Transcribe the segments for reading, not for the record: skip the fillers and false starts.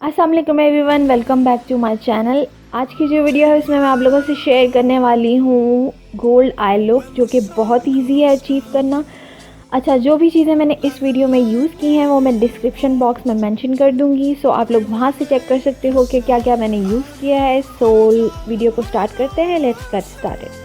अस्सलाम वालेकुम everyone, welcome back to my channel. आज की जो वीडियो है उसमें मैं आप लोगों से शेयर करने वाली हूँ गोल्ड आई लुक, जो कि बहुत इजी है अचीव करना। अच्छा, जो भी चीज़ें मैंने इस वीडियो में यूज़ की हैं वो मैं डिस्क्रिप्शन बॉक्स में मेंशन कर दूँगी, सो आप लोग वहाँ से चेक कर सकते हो कि क्या क्या मैंने यूज़ किया है। सो वीडियो को स्टार्ट करते हैं, let's get started.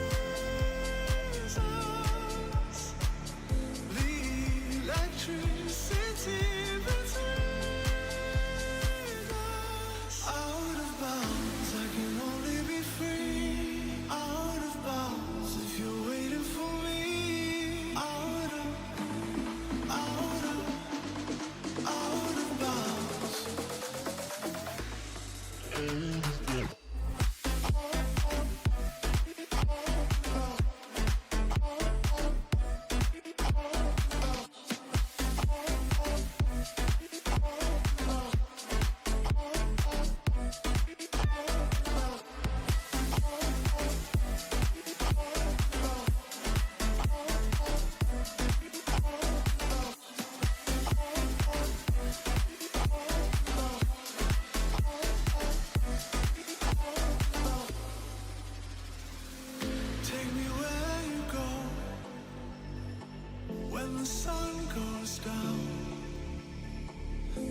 The sun goes down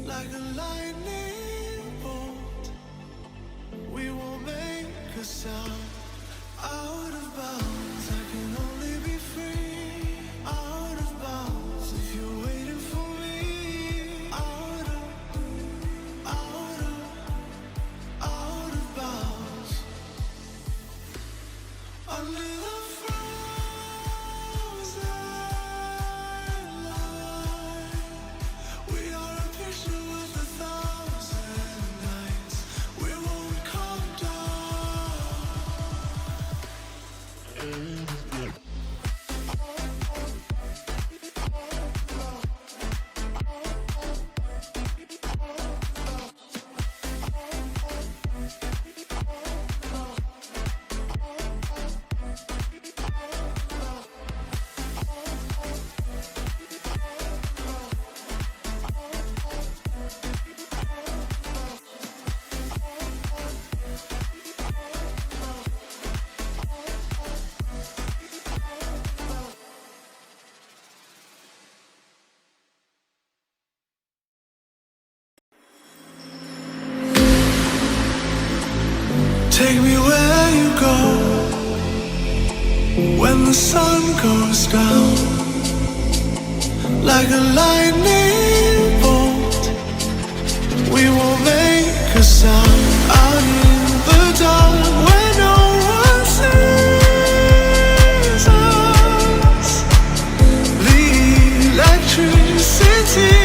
like a lightning bolt. We won't make a sound. Out of bounds, I can only be free. Out of bounds, if you're waiting for me. Out of bounds. Under the take me where you go when the sun goes down like a lightning bolt. We won't make a sound out in the dark where no one sees us. The electricity